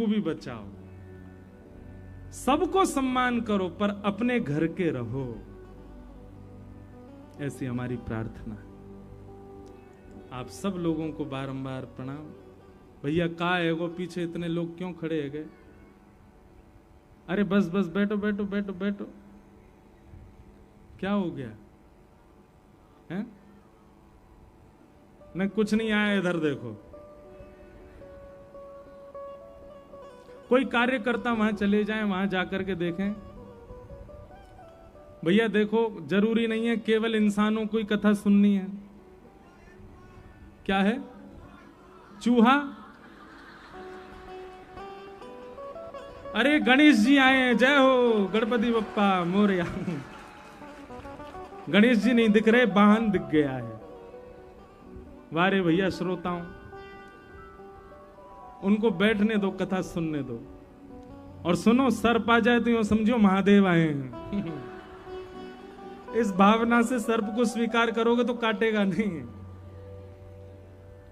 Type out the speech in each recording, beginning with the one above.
को भी बचाओ, सबको सम्मान करो पर अपने घर के रहो, ऐसी हमारी प्रार्थना है। आप सब लोगों को बारंबार प्रणाम। भैया का है वो पीछे इतने लोग क्यों खड़े है गए? अरे बस बस बैठो बैठो बैठो बैठो। क्या हो गया है? नहीं कुछ नहीं आया, इधर देखो। कोई कार्यकर्ता वहां चले जाएं, वहां जाकर के देखें। भैया देखो, जरूरी नहीं है केवल इंसानों को ही कथा सुननी है। क्या है? चूहा? अरे गणेश जी आए हैं, जय हो गणपति बप्पा मोरया। गणेश जी नहीं दिख रहे, वाहन दिख गया है। वारे भैया श्रोताओं, उनको बैठने दो, कथा सुनने दो। और सुनो, सर्प आ जाए तो यूं समझो महादेव आए हैं। इस भावना से सर्प को स्वीकार करोगे तो काटेगा नहीं।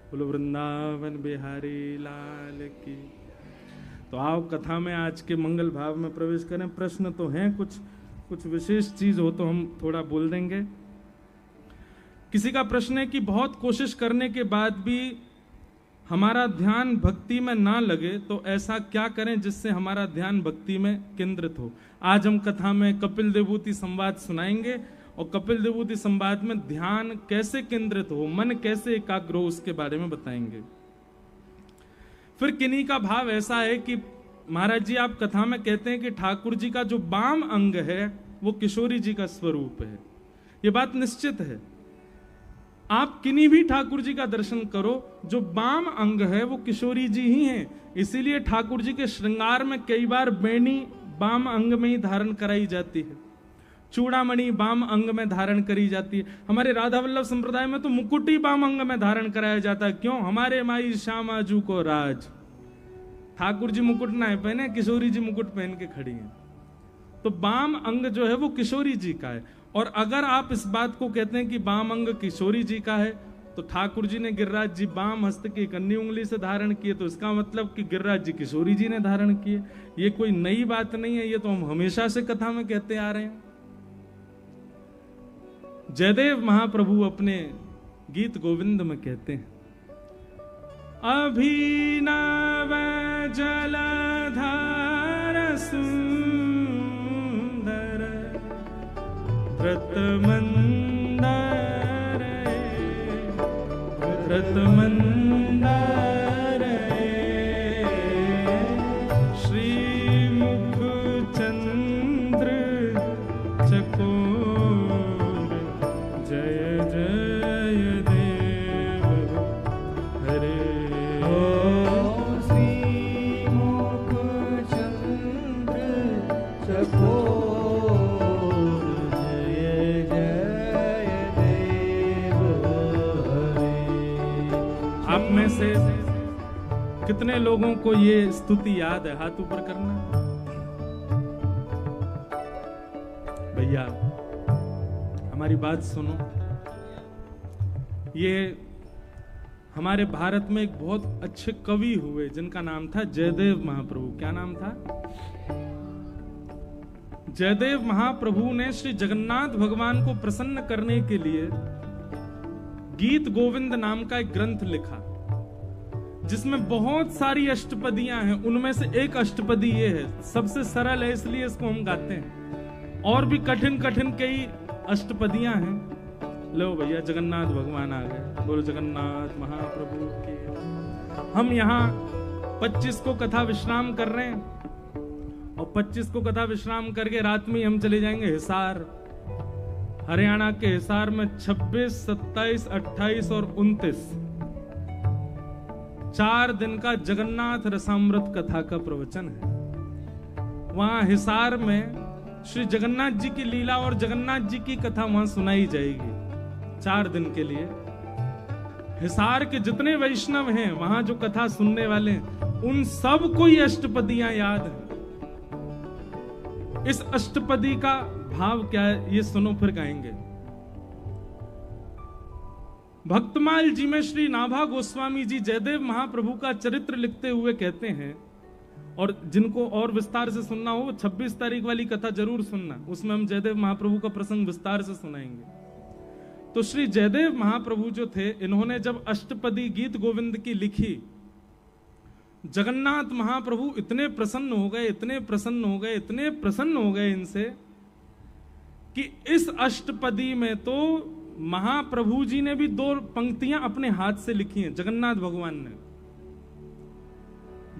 बोलो वृंदावन बिहारी लाल की। तो आओ कथा में आज के मंगल भाव में प्रवेश करें। प्रश्न तो हैं, कुछ विशेष चीज हो तो हम थोड़ा बोल देंगे। किसी का प्रश्न है कि बहुत कोशिश करने के बाद भी हमारा ध्यान भक्ति में ना लगे, तो ऐसा क्या करें जिससे हमारा ध्यान भक्ति में केंद्रित हो। आज हम कथा में कपिल देवभूति संवाद सुनाएंगे और कपिल देवभूति संवाद में ध्यान कैसे केंद्रित हो, मन कैसे एकाग्र हो, उसके बारे में बताएंगे। फिर किन्हीं का भाव ऐसा है कि महाराज जी आप कथा में कहते हैं कि ठाकुर जी का जो वाम अंग है वो किशोरी जी का स्वरूप है। ये बात निश्चित है। आप किन्हीं भी ठाकुर जी का दर्शन करो, जो वाम अंग है वो किशोरी जी ही हैं। इसीलिए ठाकुर जी के श्रृंगार में कई बार बेणी वाम अंग में ही धारण कराई जाती है, चूड़ामणि वाम अंग में धारण करी जाती है। हमारे राधा वल्लभ संप्रदाय में तो मुकुट ही वाम अंग में धारण कराया जाता है। क्यों? हमारे माई श्यामा जू को राज। ठाकुर जी मुकुट ना पहने, किशोरी जी मुकुट पहन के खड़ी हैं। तो वाम अंग जो है वो किशोरी जी का है। और अगर आप इस बात को कहते हैं कि वाम अंग किशोरी जी का है, तो ठाकुर जी ने गिरिराज जी वाम हस्त की कन्नी उंगली से धारण किए, तो इसका मतलब कि गिरिराज जी किशोरी जी ने धारण किए। ये कोई नई बात नहीं है, ये तो हम हमेशा से कथा में कहते आ रहे हैं। जयदेव महाप्रभु अपने गीत गोविंद में कहते हैं, अभिनव जलधार सुंदर व्रतमंदर व्रतमंदर श्रीमुख चंद्र चकोर जय जय देव हरे। श्रीमुख चंद्र चकोर जय जय देव हरे। आप में से कितने लोगों को ये स्तुति याद है? हाथ ऊपर करना। भैया हमारी बात सुनो। ये हमारे भारत में एक बहुत अच्छे कवि हुए जिनका नाम था जयदेव महाप्रभु। क्या नाम था? जयदेव महाप्रभु ने श्री जगन्नाथ भगवान को प्रसन्न करने के लिए गीत गोविंद नाम का एक ग्रंथ लिखा, जिसमें बहुत सारी अष्टपदियां हैं। उनमें से एक अष्टपदी ये है, सबसे सरल है इसलिए इसको हम गाते हैं। और भी कठिन कठिन कई अष्टपदियां हैं। लो भैया जगन्नाथ भगवान आ गए। बोलो जगन्नाथ महाप्रभु के। हम यहाँ 25 को कथा विश्राम कर रहे हैं और 25 को कथा विश्राम करके रात में हम चले जाएंगे हिसार। हरियाणा के हिसार में 26, 27, 28 और 29 4 दिन का जगन्नाथ रसामृत कथा का प्रवचन है। वहां हिसार में श्री जगन्नाथ जी की लीला और जगन्नाथ जी की कथा वहां सुनाई जाएगी 4 दिन के लिए। हिसार के जितने वैष्णव हैं वहां जो कथा सुनने वाले हैं, उन सब को ये अष्टपदियां याद है। इस अष्टपदी का भाव क्या है ये सुनो, फिर गाएंगे। भक्तमाल जी में श्री नाभा गोस्वामी जी जयदेव महाप्रभु का चरित्र लिखते हुए कहते हैं और जिनको और विस्तार से सुनना हो 26 तारीख वाली कथा जरूर सुनना, उसमें हम जयदेव महाप्रभु का प्रसंग विस्तार से सुनाएंगे। तो श्री जयदेव महाप्रभु जो थे, इन्होंने जब अष्टपदी गीत गोविंद की लिखी, जगन्नाथ महाप्रभु इतने प्रसन्न हो गए, इतने प्रसन्न हो गए, इतने प्रसन्न हो गए इनसे कि इस अष्टपदी में तो महाप्रभु जी ने भी 2 पंक्तियां अपने हाथ से लिखी हैं, जगन्नाथ भगवान ने।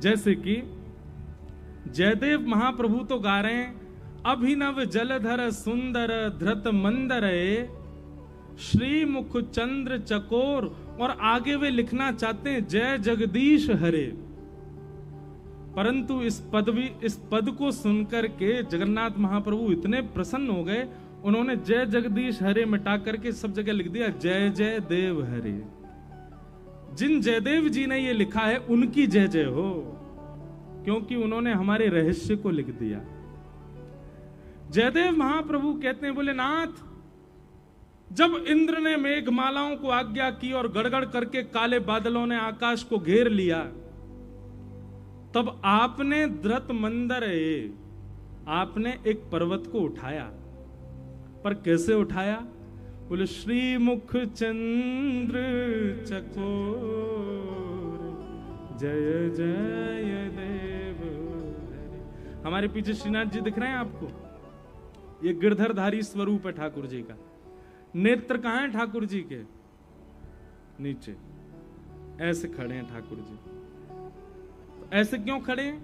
जैसे कि जयदेव महाप्रभु तो गा रहे हैं, अभिनव जलधर सुंदर धृत मंदर श्री मुख चंद्र चकोर, और आगे वे लिखना चाहते हैं जय जगदीश हरे। परंतु इस पद को सुनकर के जगन्नाथ महाप्रभु इतने प्रसन्न हो गए, उन्होंने जय जगदीश हरे मिटा करके सब जगह लिख दिया जय जय देव हरे। जिन जयदेव जी ने ये लिखा है उनकी जय जय हो, क्योंकि उन्होंने हमारे रहस्य को लिख दिया। जयदेव महाप्रभु कहते हैं, बोले नाथ, जब इंद्र ने मेघमालाओं को आज्ञा की और गड़गड़ करके काले बादलों ने आकाश को घेर लिया, तब आपने धृत मंदर आपने एक पर्वत को उठाया। पर कैसे उठाया? बोले श्रीमुख चंद्र चकोर जय जय देव हरि। हमारे पीछे श्रीनाथ जी दिख रहे हैं आपको, ये गिरधरधारी स्वरूप है ठाकुर जी का। नेत्र कहां है ठाकुर जी के? नीचे ऐसे खड़े हैं ठाकुर जी। तो ऐसे क्यों खड़े हैं?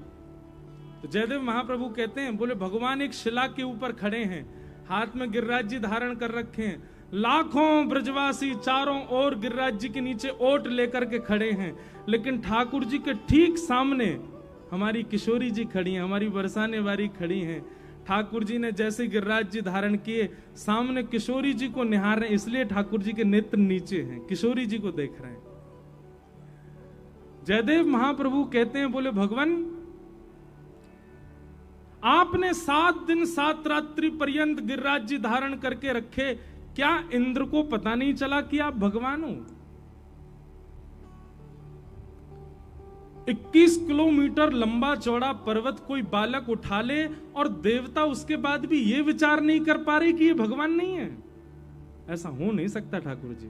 तो जयदेव महाप्रभु कहते हैं, बोले भगवान एक शिला के ऊपर खड़े हैं, हाथ में गिरिराज जी धारण कर रखे हैं, लाखों ब्रजवासी चारों ओर गिरिराज जी के नीचे ओट लेकर के खड़े हैं, लेकिन ठाकुर जी के ठीक सामने हमारी किशोरी जी खड़ी हैं, हमारी बरसाने वाली खड़ी हैं। ठाकुर जी ने जैसे गिरिराज जी धारण किए, सामने किशोरी जी को निहार रहे, इसलिए ठाकुर जी के नेत्र नीचे हैं, किशोरी जी को देख रहे हैं। जयदेव महाप्रभु कहते हैं, बोले भगवान, आपने 7 दिन 7 रात्रि पर्यंत गिरिराज जी धारण करके रखे, क्या इंद्र को पता नहीं चला कि आप भगवान हो? 21 किलोमीटर लंबा चौड़ा पर्वत कोई बालक उठा ले और देवता उसके बाद भी ये विचार नहीं कर पा रहे कि ये भगवान नहीं है। ऐसा हो नहीं सकता ठाकुर जी।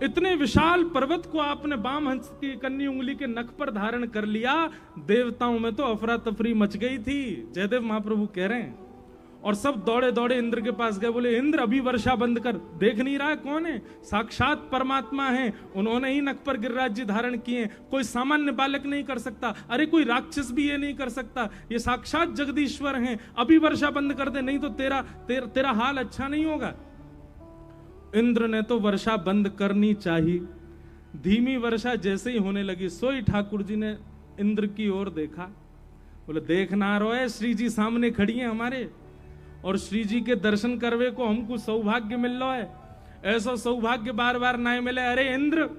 इतने विशाल पर्वत को आपने वाम हंस की कन्नी उंगली के नख पर धारण कर लिया, देवताओं में तो अफरा तफरी मच गई थी। जयदेव महाप्रभु कह रहे हैं, और सब दौड़े दौड़े इंद्र के पास गए, बोले इंद्र अभी वर्षा बंद कर, देख नहीं रहा है कौन है? साक्षात परमात्मा है, उन्होंने ही नख पर गिरिराज जी धारण किए, कोई सामान्य बालक नहीं कर सकता, अरे कोई राक्षस भी ये नहीं कर सकता, ये साक्षात जगदीश्वर हैं, अभी वर्षा बंद कर दे, नहीं तो तेरा हाल अच्छा नहीं होगा। इंद्र ने तो वर्षा बंद करनी चाहिए। धीमी वर्षा जैसे ही होने लगी, सोई ठाकुर जी ने इंद्र की ओर देखा, बोले देखना रोए, श्री जी सामने खड़ी हैं हमारे, और श्री जी के दर्शन करवे को हमको सौभाग्य मिल रहा है, ऐसा सौभाग्य बार बार ना मिले। अरे इंद्र,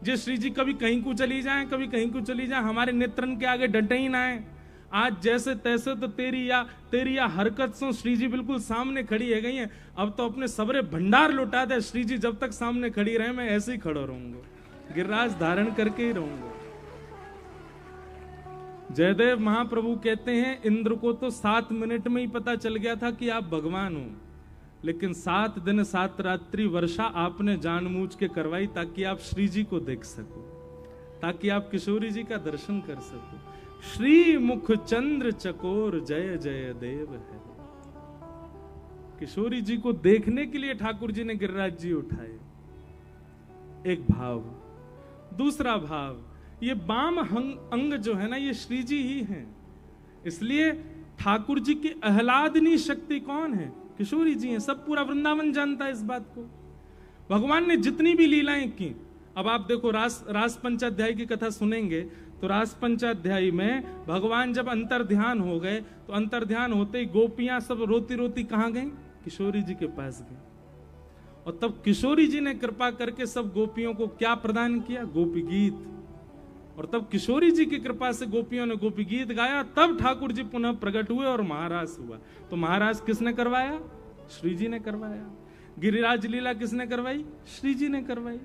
जे श्री जी कभी कहीं को चली जाएं, कभी कहीं को चली जाएं, हमारे नेत्रन के आगे डटे ही ना है। आज जैसे तैसे तो तेरी या हरकत से श्री जी बिल्कुल सामने खड़ी है गई है, अब तो अपने सबरे भंडार लुटा दे, श्री जी जब तक सामने खड़ी रहे मैं ऐसे ही खड़ा रहूंगा, गिरिराज धारण करके ही रहूंगा। जयदेव महाप्रभु कहते हैं, इंद्र को तो 7 मिनट में ही पता चल गया था कि आप भगवान हो, लेकिन 7 दिन 7 रात्रि वर्षा आपने जानबूझ के करवाई ताकि आप श्री जी को देख सको, ताकि आप किशोरी जी का दर्शन कर सको। श्री मुख चंद्र चकोर जय जय देव है। किशोरी जी को देखने के लिए ठाकुर जी ने गिरिराज जी उठाए। एक भाव। दूसरा भाव, ये वाम अंग जो है ना, ये श्री जी ही हैं, इसलिए ठाकुर जी की आह्लादनी शक्ति कौन है? किशोरी जी हैं। सब पूरा वृंदावन जानता है इस बात को। भगवान ने जितनी भी लीलाएं की, अब आप देखो रास पंचाध्याय की कथा सुनेंगे तो रास पंचाध्याय में भगवान जब अंतर्ध्यान हो गए, तो अंतर्ध्यान होते ही गोपियां सब रोती रोती कहां गई? किशोरी जी के पास गई, और तब किशोरी जी ने कृपा करके सब गोपियों को क्या प्रदान किया? गोपी गीत। और तब किशोरी जी की कृपा से गोपियों ने गोपी गीत गाया, तब ठाकुर जी पुनः प्रकट हुए और महाराज हुआ। तो महाराज किसने करवाया? श्री जी ने करवाया। गिरिराज लीला किसने करवाई? श्री जी ने करवाई।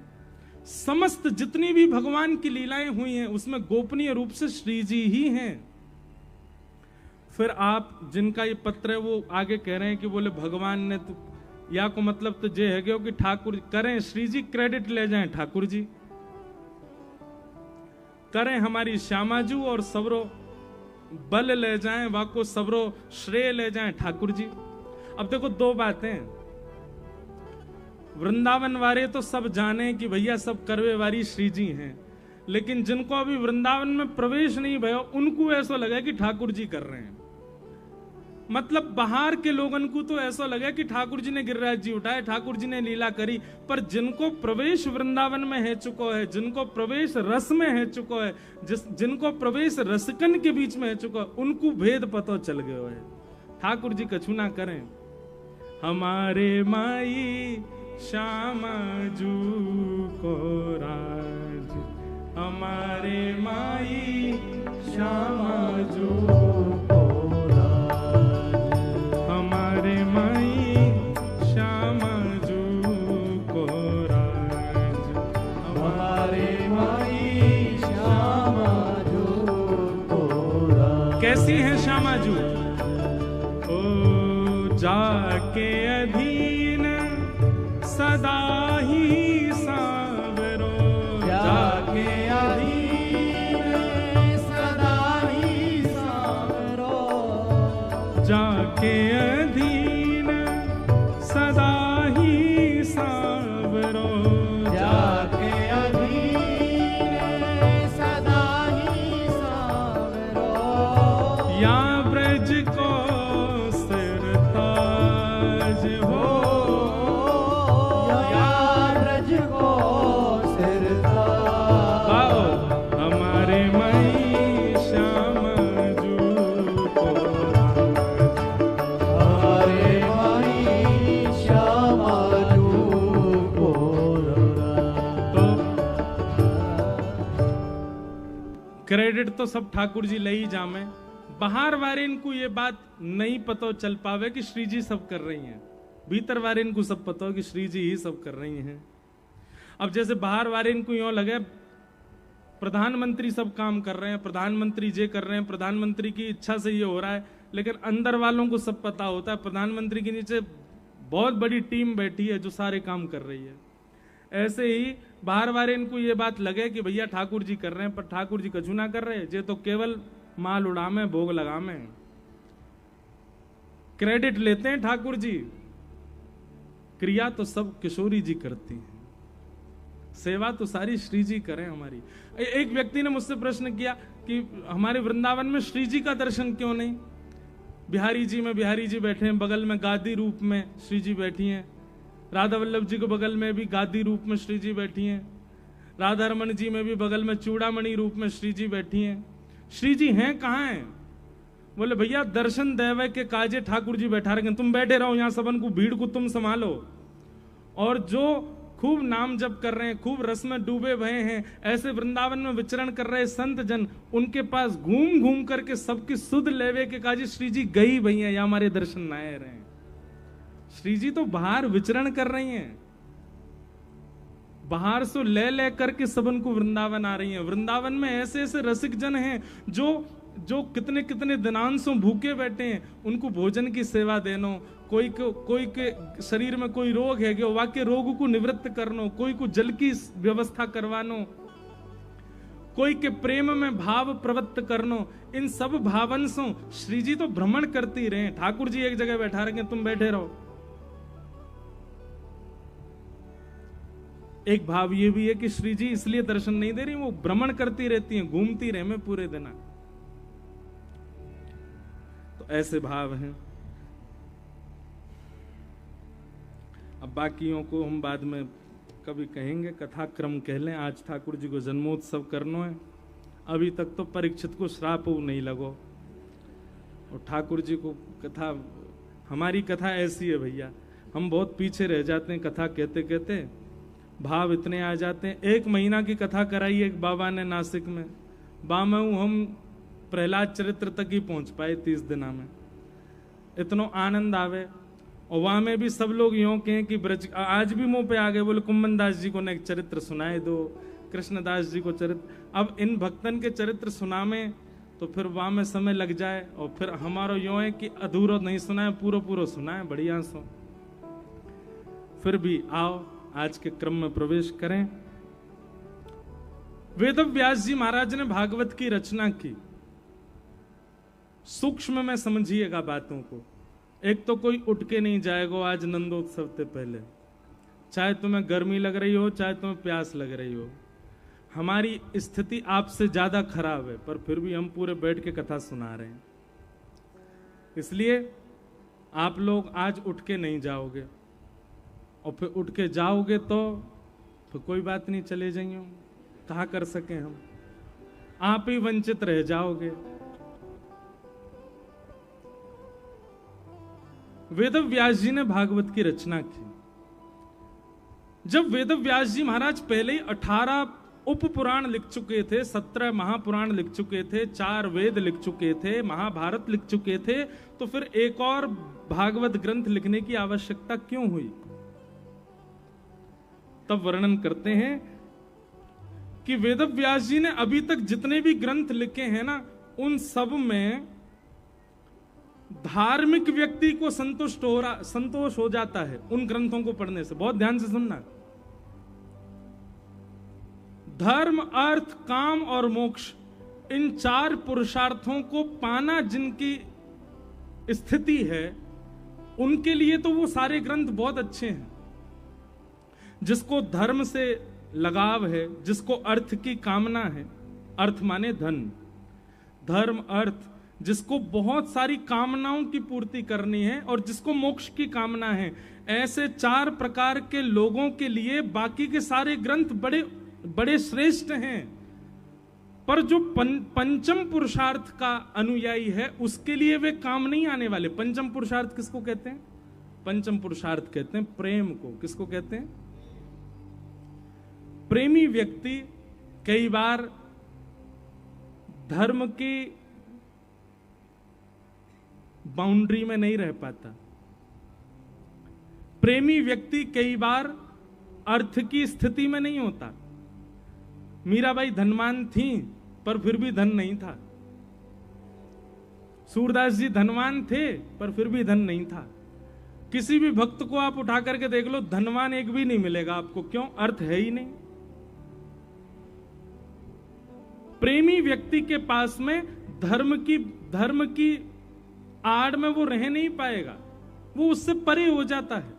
समस्त जितनी भी भगवान की लीलाएं हुई हैं उसमें गोपनीय रूप से श्री जी ही हैं। फिर आप जिनका ये पत्र है वो आगे कह रहे हैं कि बोले भगवान ने तो या को मतलब तो ये है कि ठाकुर करें, श्री जी क्रेडिट ले जाएं ठाकुर जी, करें हमारी श्यामाजू और सबरो बल ले जाएं, वाको सबरो श्रेय ले जाएं ठाकुर जी। अब देखो दो बातें, वृंदावन वाले तो सब जाने कि भैया सब करवे वारी श्री जी हैं, लेकिन जिनको अभी वृंदावन में प्रवेश नहीं भयो उनको ऐसा लगा कि ठाकुर जी कर रहे हैं। मतलब बाहर के लोगन को तो ऐसा लगा कि ठाकुर जी ने गिरिराज जी उठाए, ठाकुर जी ने लीला करी, पर जिनको प्रवेश वृंदावन में है चुको है, जिनको प्रवेश रस में है चुको है, जिनको प्रवेश रसकन के बीच में है चुको है, उनको भेद पता चल गयो है। ठाकुर जी कछु ना करें, हमारे माई श्यामा जू को राज, हमारे माई श्यामा जू को राज, हमारे माई श्यामा जू को राज, हमारे माई श्यामा जू को राज। कैसी है श्यामा जू? ओ जाके अधीन सदा ही सावरो, जाके अधीन सदा ही सावरो, जाके अधीन सदा ही सावरो, जाके अधीन सदा ही सावरो, या ब्रज को सिरताज हो, हमारे माई श्यामा जू को राज, हमारे माई श्यामा जू को राज। तो क्रेडिट तो सब ठाकुर जी ले ही जामे, बाहर वाले इनको ये बात नहीं पता चल पावे कि श्री जी सब कर रही हैं, भीतर वाले इनको सब पता हो कि श्री जी ही सब कर रही हैं। अब जैसे बाहर वाले इनको यूं लगे प्रधानमंत्री सब काम कर रहे हैं, प्रधानमंत्री ये कर रहे हैं, प्रधानमंत्री की इच्छा से ये हो रहा है, लेकिन अंदर वालों को सब पता होता है प्रधानमंत्री के नीचे बहुत बड़ी टीम बैठी है जो सारे काम कर रही है। ऐसे ही बाहर वाले इनको ये बात लगे कि भैया ठाकुर जी कर रहे हैं, पर ठाकुर जी कछु ना कर रहे, ये तो केवल माल उड़ामे भोग लगामे, क्रेडिट लेते हैं ठाकुर जी, क्रिया तो सब किशोरी जी करती हैं, सेवा तो सारी श्री जी करें हमारी। एक व्यक्ति ने मुझसे प्रश्न किया कि हमारे वृंदावन में श्री जी का दर्शन क्यों नहीं? बिहारी जी में बिहारी जी बैठे हैं, बगल में गादी रूप में श्री जी बैठी हैं, राधा वल्लभ जी के बगल में भी गादी रूप में श्री जी बैठी हैं, राधा रमन जी में भी बगल में चूड़ामणि रूप में श्री जी बैठी हैं। श्री जी हैं कहाँ हैं? बोले भैया दर्शन देवे के काजे ठाकुर जी बैठा रखे, तुम बैठे रहो यहाँ, सबन को भीड़ को तुम संभालो, और जो खूब नाम जप कर रहे हैं, खूब रस में डूबे भये हैं, ऐसे वृंदावन में विचरण कर रहे संत जन, उनके पास घूम घूम करके सबकी सुध लेवे के काजे श्री जी गई भैया, या हमारे दर्शन ना आए रहे। श्री जी तो बाहर विचरण कर रही हैं, बाहर से ले करके सबन को वृंदावन आ रही हैं। वृंदावन में ऐसे ऐसे रसिक जन हैं जो कितने कितने दिनांशों भूखे बैठे हैं, उनको भोजन की सेवा देनो, कोई के शरीर में कोई रोग है गयो वाके रोग को निवृत्त करनो, कोई को जल की व्यवस्था करवानो, कोई के प्रेम में भाव प्रवृत्त करनो, इन सब भावंशों श्री जी तो भ्रमण करती रहे। ठाकुर जी एक जगह बैठा रखे, तुम बैठे रहो। एक भाव ये भी है कि श्री जी इसलिए दर्शन नहीं दे रही, वो भ्रमण करती रहती हैं, घूमती रहे में पूरे दिन। तो ऐसे भाव हैं। अब बाकियों को हम बाद में कभी कहेंगे, कथा क्रम कह लें। आज ठाकुर जी को जन्मोत्सव करना है, अभी तक तो परीक्षित को श्राप नहीं लगो, और ठाकुर जी को कथा, हमारी कथा ऐसी है भैया, हम बहुत पीछे रह जाते हैं कथा कहते कहते, भाव इतने आ जाते हैं। 1 महीना की कथा कराई एक बाबा ने नासिक में, बामऊ हम प्रहलाद चरित्र तक ही पहुंच पाए 30 दिना में। इतनो आनंद आवे, और वहां में भी सब लोग यूं कहें कि ब्रज, आज भी मुंह पे आ गए, बोले कुंभन दास जी को न एक चरित्र सुनाए दो, कृष्णदास जी को चरित्र। अब इन भक्तन के चरित्र सुनामे तो फिर वहां में समय लग जाए, और फिर हमारा यूं है कि अधूरा नहीं सुनाए, पूरा पूरा सुनाए, बढ़िया सो। फिर भी आओ आज के क्रम में प्रवेश करें। वेद व्यास जी महाराज ने भागवत की रचना की। सूक्ष्म में समझिएगा बातों को। एक तो कोई उठ के नहीं जाएगा आज नंदोत्सव से पहले, चाहे तुम्हें गर्मी लग रही हो, चाहे तुम्हें प्यास लग रही हो। हमारी स्थिति आपसे ज्यादा खराब है, पर फिर भी हम पूरे बैठ के कथा सुना रहे हैं। इसलिए आप लोग आज उठ के नहीं जाओगे, और फिर उठ के जाओगे तो फिर कोई बात नहीं, चले जाइए, कहा कर सके हम, आप ही वंचित रह जाओगे। वेद व्यास जी ने भागवत की रचना की। जब वेद व्यास जी महाराज पहले ही 18 उप पुराण लिख चुके थे, 17 महापुराण लिख चुके थे, 4 वेद लिख चुके थे, महाभारत लिख चुके थे, तो फिर एक और भागवत ग्रंथ लिखने की आवश्यकता क्यों हुई? तब वर्णन करते हैं कि वेद व्यास जी ने अभी तक जितने भी ग्रंथ लिखे हैं ना, उन सब में धार्मिक व्यक्ति को संतोष हो जाता है उन ग्रंथों को पढ़ने से। बहुत ध्यान से सुनना। धर्म, अर्थ, काम और मोक्ष, इन 4 पुरुषार्थों को पाना जिनकी स्थिति है, उनके लिए तो वो सारे ग्रंथ बहुत अच्छे हैं। जिसको धर्म से लगाव है, जिसको अर्थ की कामना है, अर्थ माने धन, धर्म, अर्थ, जिसको बहुत सारी कामनाओं की पूर्ति करनी है, और जिसको मोक्ष की कामना है, ऐसे 4 प्रकार के लोगों के लिए बाकी के सारे ग्रंथ बड़े बड़े श्रेष्ठ हैं। पर जो पंचम पुरुषार्थ का अनुयायी है, उसके लिए वे काम नहीं आने वाले। पंचम पुरुषार्थ किसको कहते हैं? पंचम पुरुषार्थ कहते हैं प्रेम को। किसको कहते हैं? प्रेमी व्यक्ति कई बार धर्म की बाउंड्री में नहीं रह पाता। प्रेमी व्यक्ति कई बार अर्थ की स्थिति में नहीं होता। मीराबाई धनवान थी, पर फिर भी धन नहीं था। सूरदास जी धनवान थे, पर फिर भी धन नहीं था। किसी भी भक्त को आप उठा करके देख लो, धनवान एक भी नहीं मिलेगा आपको। क्यों? अर्थ है ही नहीं। प्रेमी व्यक्ति के पास में धर्म की आड़ में वो रह नहीं पाएगा, वो उससे परे हो जाता है।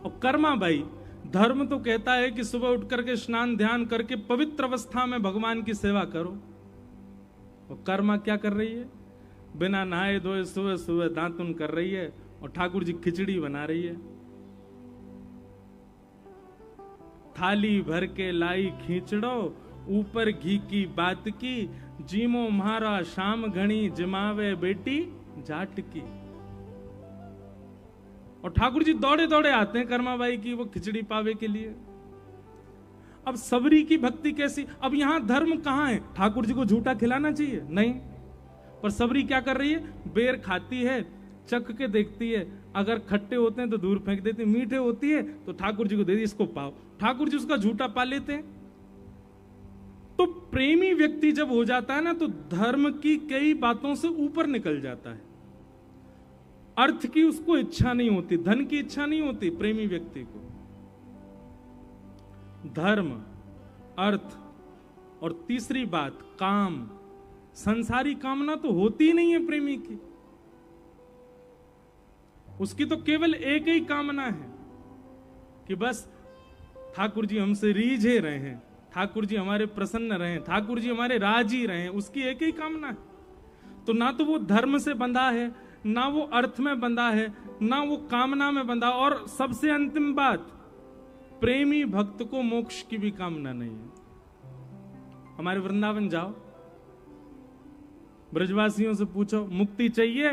और कर्मा भाई, धर्म तो कहता है कि सुबह उठ करके स्नान ध्यान करके पवित्र अवस्था में भगवान की सेवा करो। और कर्मा क्या कर रही है? बिना नहाए धोए सुबह सुबह दातुन कर रही है, और ठाकुर जी खिचड़ी बना रही है। थाली भर के लाई खींचड़ो, ऊपर घी की बात की, जीमो म्हारा शाम घनी, जमावे बेटी जाट की। और ठाकुर जी दौड़े दौड़े आते हैं कर्माबाई की वो खिचड़ी पावे के लिए। अब सबरी की भक्ति कैसी? अब यहां धर्म कहां है? ठाकुर जी को झूठा खिलाना चाहिए? नहीं। पर सबरी क्या कर रही है? बेर खाती है, चख के देखती है, अगर खट्टे होते हैं तो दूर फेंक देती है, मीठे होती है तो ठाकुर जी को दे दी, इसको पाओ। ठाकुर जी उसका झूठा पा लेते हैं। तो प्रेमी व्यक्ति जब हो जाता है ना, तो धर्म की कई बातों से ऊपर निकल जाता है। अर्थ की उसको इच्छा नहीं होती, धन की इच्छा नहीं होती प्रेमी व्यक्ति को। धर्म, अर्थ, और तीसरी बात काम, संसारी कामना तो होती ही नहीं है प्रेमी की। उसकी तो केवल एक ही कामना है कि बस ठाकुर जी हमसे रीझे रहे हैं, ठाकुर जी हमारे प्रसन्न रहे, ठाकुर जी हमारे राजी रहे। उसकी एक ही कामना है। तो ना तो वो धर्म से बंधा है, ना वो अर्थ में बंधा है, ना वो कामना में बंधा। और सबसे अंतिम बात, प्रेमी भक्त को मोक्ष की भी कामना नहीं है। हमारे वृंदावन जाओ, ब्रजवासियों से पूछो मुक्ति चाहिए,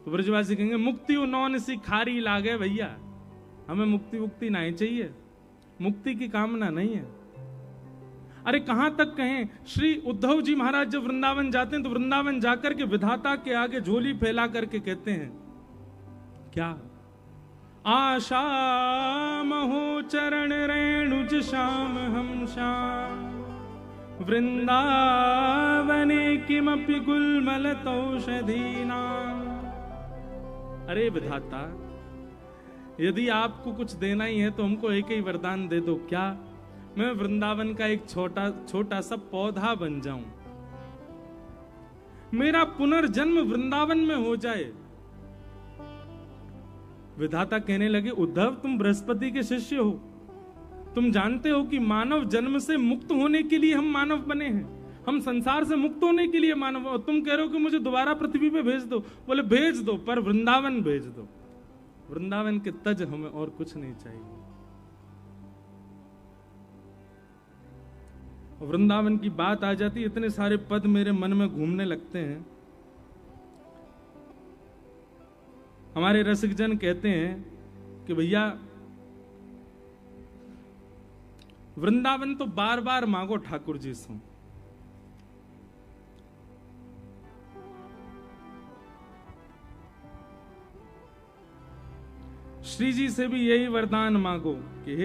तो ब्रजवासी कहेंगे मुक्ति नौन सी खारी लागे भैया, हमें मुक्ति नहीं चाहिए, मुक्ति की कामना नहीं है। अरे कहां तक कहें, श्री उद्धव जी महाराज जब वृंदावन जाते हैं तो वृंदावन जाकर के विधाता के आगे झोली फैला करके कहते हैं क्या, आशा महो चरण रेणुज श्याम हम श्याम वृंदावने किमपि गुलमल तौषधीना। अरे विधाता, यदि आपको कुछ देना ही है तो हमको एक ही वरदान दे दो, क्या, मैं वृंदावन का एक छोटा छोटा सा पौधा बन जाऊं, मेरा पुनर्जन्म वृंदावन में हो जाए। विधाता कहने लगे, उद्धव तुम बृहस्पति के शिष्य हो, तुम जानते हो कि मानव जन्म से मुक्त होने के लिए हम मानव बने हैं, हम संसार से मुक्त होने के लिए मानव, और तुम कह रहे हो कि मुझे दोबारा पृथ्वी पे भेज दो। बोले भेज दो, पर वृंदावन भेज दो, वृंदावन के तज हमें और कुछ नहीं चाहिए। वृंदावन की बात आ जाती, इतने सारे पद मेरे मन में घूमने लगते हैं। हमारे रसिक जन कहते हैं कि भैया वृंदावन तो बार बार मांगो ठाकुर जी से, श्री जी से भी यही वरदान मांगो कि हे